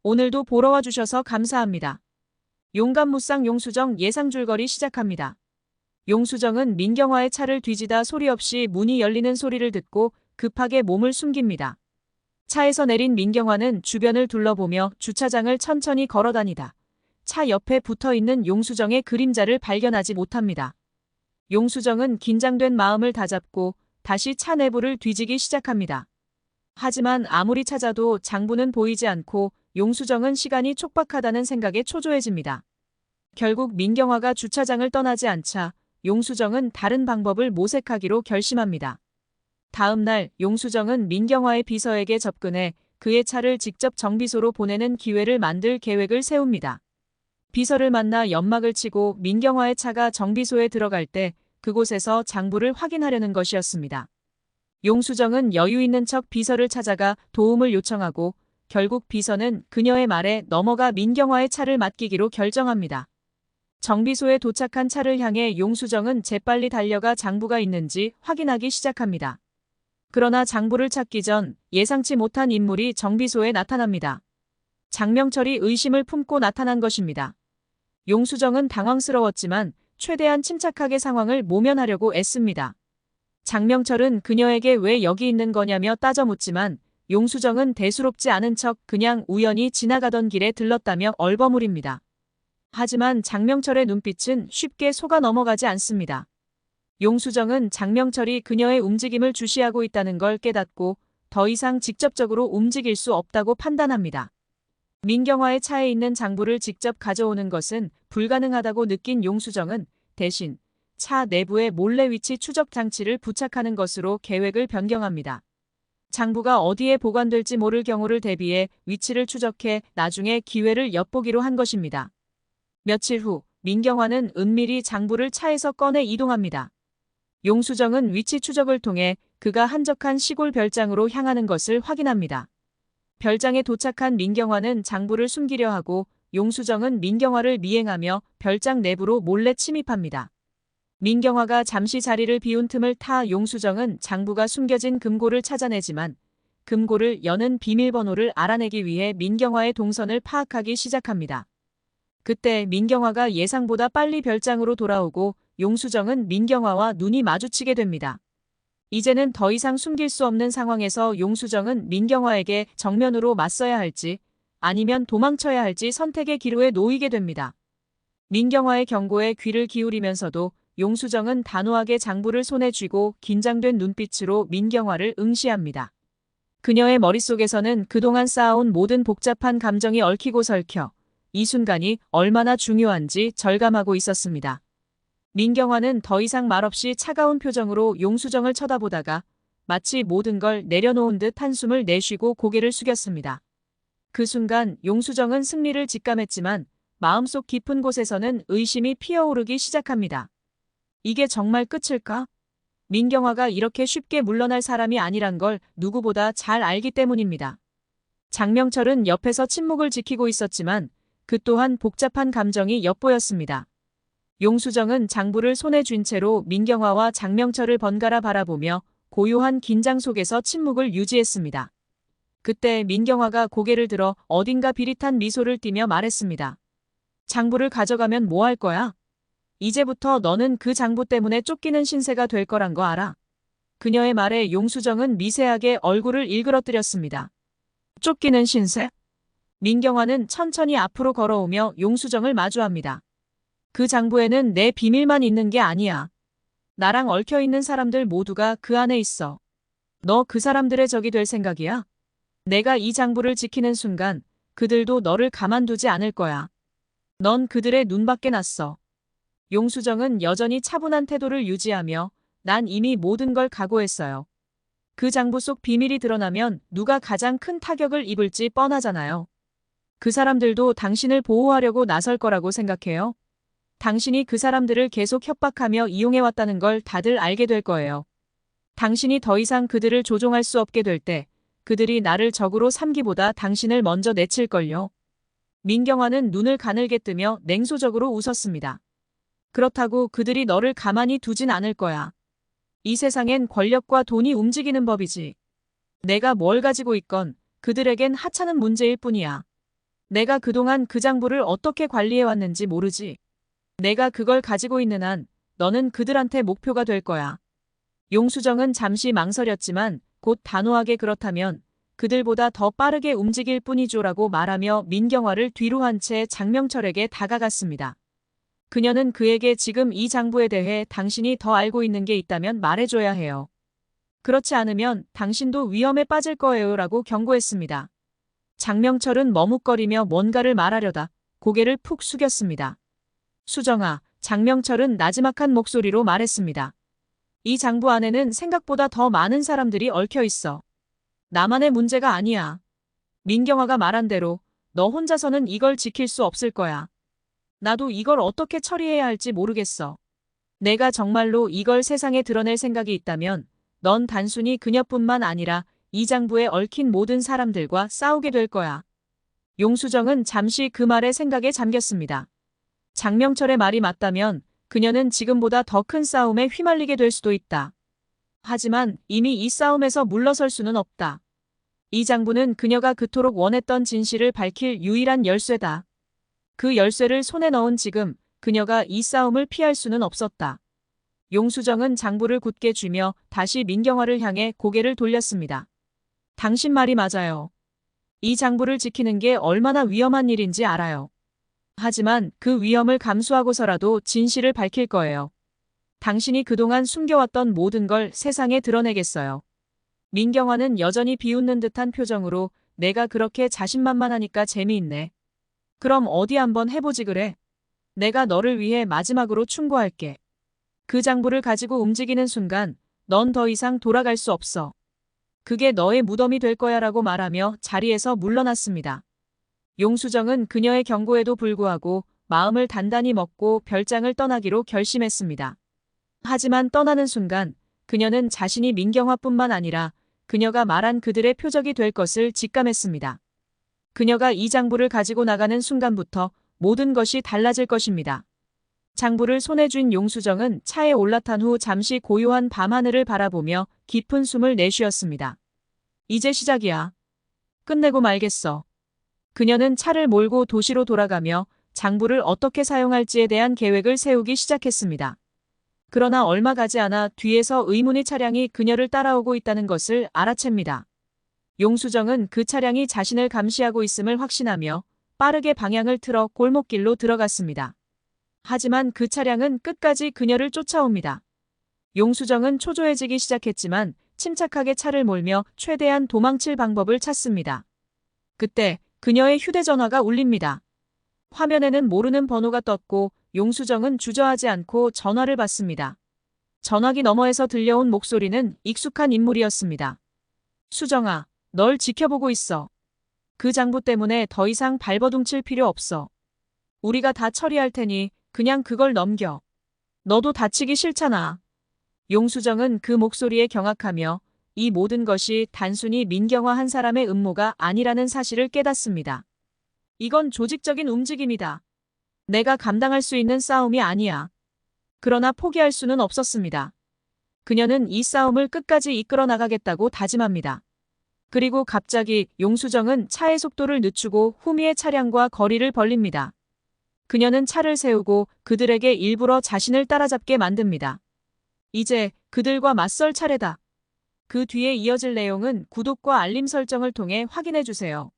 오늘도 보러 와주셔서 감사합니다. 용감무쌍 용수정 예상줄거리 시작합니다. 용수정은 민경화의 차를 뒤지다 소리 없이 문이 열리는 소리를 듣고 급하게 몸을 숨깁니다. 차에서 내린 민경화는 주변을 둘러보며 주차장을 천천히 걸어다니다 차 옆에 붙어있는 용수정의 그림자를 발견하지 못합니다. 용수정은 긴장된 마음을 다잡고 다시 차 내부를 뒤지기 시작합니다. 하지만 아무리 찾아도 장부는 보이지 않고 용수정은 시간이 촉박하다는 생각에 초조해집니다. 결국 민경화가 주차장을 떠나지 않자 용수정은 다른 방법을 모색하기로 결심합니다. 다음 날 용수정은 민경화의 비서에게 접근해 그의 차를 직접 정비소로 보내는 기회를 만들 계획을 세웁니다. 비서를 만나 연막을 치고 민경화의 차가 정비소에 들어갈 때 그곳에서 장부를 확인하려는 것이었습니다. 용수정은 여유 있는 척 비서를 찾아가 도움을 요청하고 결국 비서는 그녀의 말에 넘어가 민경화의 차를 맡기기로 결정합니다. 정비소에 도착한 차를 향해 용수정은 재빨리 달려가 장부가 있는지 확인하기 시작합니다. 그러나 장부를 찾기 전 예상치 못한 인물이 정비소에 나타납니다. 장명철이 의심을 품고 나타난 것입니다. 용수정은 당황스러웠지만 최대한 침착하게 상황을 모면하려고 애씁니다. 장명철은 그녀에게 왜 여기 있는 거냐며 따져 묻지만 용수정은 대수롭지 않은 척 그냥 우연히 지나가던 길에 들렀다며 얼버무립니다. 하지만 장명철의 눈빛은 쉽게 속아 넘어가지 않습니다. 용수정은 장명철이 그녀의 움직임을 주시하고 있다는 걸 깨닫고 더 이상 직접적으로 움직일 수 없다고 판단합니다. 민경화의 차에 있는 장부를 직접 가져오는 것은 불가능하다고 느낀 용수정은 대신 차 내부에 몰래 위치 추적 장치를 부착하는 것으로 계획을 변경합니다. 장부가 어디에 보관될지 모를 경우를 대비해 위치를 추적해 나중에 기회를 엿보기로 한 것입니다. 며칠 후 민경화는 은밀히 장부를 차에서 꺼내 이동합니다. 용수정은 위치 추적을 통해 그가 한적한 시골 별장으로 향하는 것을 확인합니다. 별장에 도착한 민경화는 장부를 숨기려 하고 용수정은 민경화를 미행하며 별장 내부로 몰래 침입합니다. 민경화가 잠시 자리를 비운 틈을 타 용수정은 장부가 숨겨진 금고를 찾아내지만 금고를 여는 비밀번호를 알아내기 위해 민경화의 동선을 파악하기 시작합니다. 그때 민경화가 예상보다 빨리 별장으로 돌아오고 용수정은 민경화와 눈이 마주치게 됩니다. 이제는 더 이상 숨길 수 없는 상황에서 용수정은 민경화에게 정면으로 맞서야 할지 아니면 도망쳐야 할지 선택의 기로에 놓이게 됩니다. 민경화의 경고에 귀를 기울이면서도 용수정은 단호하게 장부를 손에 쥐고 긴장된 눈빛으로 민경화를 응시합니다. 그녀의 머릿속에서는 그동안 쌓아온 모든 복잡한 감정이 얽히고 설켜 이 순간이 얼마나 중요한지 절감하고 있었습니다. 민경화는 더 이상 말없이 차가운 표정으로 용수정을 쳐다보다가 마치 모든 걸 내려놓은 듯 한숨을 내쉬고 고개를 숙였습니다. 그 순간 용수정은 승리를 직감했지만 마음속 깊은 곳에서는 의심이 피어오르기 시작합니다. 이게 정말 끝일까? 민경화가 이렇게 쉽게 물러날 사람이 아니란 걸 누구보다 잘 알기 때문입니다. 장명철은 옆에서 침묵을 지키고 있었지만 그 또한 복잡한 감정이 엿보였습니다. 용수정은 장부를 손에 쥔 채로 민경화와 장명철을 번갈아 바라보며 고요한 긴장 속에서 침묵을 유지했습니다. 그때 민경화가 고개를 들어 어딘가 비릿한 미소를 띠며 말했습니다. 장부를 가져가면 뭐 할 거야? 이제부터 너는 그 장부 때문에 쫓기는 신세가 될 거란 거 알아? 그녀의 말에 용수정은 미세하게 얼굴을 일그러뜨렸습니다. 쫓기는 신세? 민경화는 천천히 앞으로 걸어오며 용수정을 마주합니다. 그 장부에는 내 비밀만 있는 게 아니야. 나랑 얽혀있는 사람들 모두가 그 안에 있어. 너 그 사람들의 적이 될 생각이야? 내가 이 장부를 지키는 순간 그들도 너를 가만두지 않을 거야. 넌 그들의 눈밖에 났어. 용수정은 여전히 차분한 태도를 유지하며 난 이미 모든 걸 각오했어요. 그 장부 속 비밀이 드러나면 누가 가장 큰 타격을 입을지 뻔하잖아요. 그 사람들도 당신을 보호하려고 나설 거라고 생각해요. 당신이 그 사람들을 계속 협박하며 이용해왔다는 걸 다들 알게 될 거예요. 당신이 더 이상 그들을 조종할 수 없게 될 때 그들이 나를 적으로 삼기보다 당신을 먼저 내칠걸요. 민경화는 눈을 가늘게 뜨며 냉소적으로 웃었습니다. 그렇다고 그들이 너를 가만히 두진 않을 거야. 이 세상엔 권력과 돈이 움직이는 법이지. 내가 뭘 가지고 있건 그들에겐 하찮은 문제일 뿐이야. 내가 그동안 그 장부를 어떻게 관리해왔는지 모르지. 내가 그걸 가지고 있는 한 너는 그들한테 목표가 될 거야. 용수정은 잠시 망설였지만 곧 단호하게 그렇다면 그들보다 더 빠르게 움직일 뿐이죠라고 말하며 민경화를 뒤로 한 채 장명철에게 다가갔습니다. 그녀는 그에게 지금 이 장부에 대해 당신이 더 알고 있는 게 있다면 말해줘야 해요. 그렇지 않으면 당신도 위험에 빠질 거예요라고 경고했습니다. 장명철은 머뭇거리며 뭔가를 말하려다 고개를 푹 숙였습니다. 수정아, 장명철은 나지막한 목소리로 말했습니다. 이 장부 안에는 생각보다 더 많은 사람들이 얽혀 있어. 나만의 문제가 아니야. 민경화가 말한 대로 너 혼자서는 이걸 지킬 수 없을 거야. 나도 이걸 어떻게 처리해야 할지 모르겠어. 내가 정말로 이걸 세상에 드러낼 생각이 있다면 넌 단순히 그녀뿐만 아니라 이 장부에 얽힌 모든 사람들과 싸우게 될 거야. 용수정은 잠시 그 말에 생각에 잠겼습니다. 장명철의 말이 맞다면 그녀는 지금보다 더 큰 싸움에 휘말리게 될 수도 있다. 하지만 이미 이 싸움에서 물러설 수는 없다. 이 장부는 그녀가 그토록 원했던 진실을 밝힐 유일한 열쇠다. 그 열쇠를 손에 넣은 지금 그녀가 이 싸움을 피할 수는 없었다. 용수정은 장부를 굳게 쥐며 다시 민경화를 향해 고개를 돌렸습니다. 당신 말이 맞아요. 이 장부를 지키는 게 얼마나 위험한 일인지 알아요. 하지만 그 위험을 감수하고서라도 진실을 밝힐 거예요. 당신이 그동안 숨겨왔던 모든 걸 세상에 드러내겠어요. 민경화는 여전히 비웃는 듯한 표정으로 내가 그렇게 자신만만하니까 재미있네. 그럼 어디 한번 해보지 그래? 내가 너를 위해 마지막으로 충고할게. 그 장부를 가지고 움직이는 순간 넌 더 이상 돌아갈 수 없어. 그게 너의 무덤이 될 거야라고 말하며 자리에서 물러났습니다. 용수정은 그녀의 경고에도 불구하고 마음을 단단히 먹고 별장을 떠나기로 결심했습니다. 하지만 떠나는 순간 그녀는 자신이 민경화뿐만 아니라 그녀가 말한 그들의 표적이 될 것을 직감했습니다. 그녀가 이 장부를 가지고 나가는 순간부터 모든 것이 달라질 것입니다. 장부를 손에 쥔 용수정은 차에 올라탄 후 잠시 고요한 밤하늘을 바라보며 깊은 숨을 내쉬었습니다. 이제 시작이야. 끝내고 말겠어. 그녀는 차를 몰고 도시로 돌아가며 장부를 어떻게 사용할지에 대한 계획을 세우기 시작했습니다. 그러나 얼마 가지 않아 뒤에서 의문의 차량이 그녀를 따라오고 있다는 것을 알아챕니다. 용수정은 그 차량이 자신을 감시하고 있음을 확신하며 빠르게 방향을 틀어 골목길로 들어갔습니다. 하지만 그 차량은 끝까지 그녀를 쫓아옵니다. 용수정은 초조해지기 시작했지만 침착하게 차를 몰며 최대한 도망칠 방법을 찾습니다. 그때 그녀의 휴대전화가 울립니다. 화면에는 모르는 번호가 떴고 용수정은 주저하지 않고 전화를 받습니다. 전화기 너머에서 들려온 목소리는 익숙한 인물이었습니다. 수정아, 널 지켜보고 있어. 그 장부 때문에 더 이상 발버둥칠 필요 없어. 우리가 다 처리할 테니 그냥 그걸 넘겨. 너도 다치기 싫잖아. 용수정은 그 목소리에 경악하며 이 모든 것이 단순히 민경화 한 사람의 음모가 아니라는 사실을 깨닫습니다. 이건 조직적인 움직임이다. 내가 감당할 수 있는 싸움이 아니야. 그러나 포기할 수는 없었습니다. 그녀는 이 싸움을 끝까지 이끌어 나가겠다고 다짐합니다. 그리고 갑자기 용수정은 차의 속도를 늦추고 후미의 차량과 거리를 벌립니다. 그녀는 차를 세우고 그들에게 일부러 자신을 따라잡게 만듭니다. 이제 그들과 맞설 차례다. 그 뒤에 이어질 내용은 구독과 알림 설정을 통해 확인해 주세요.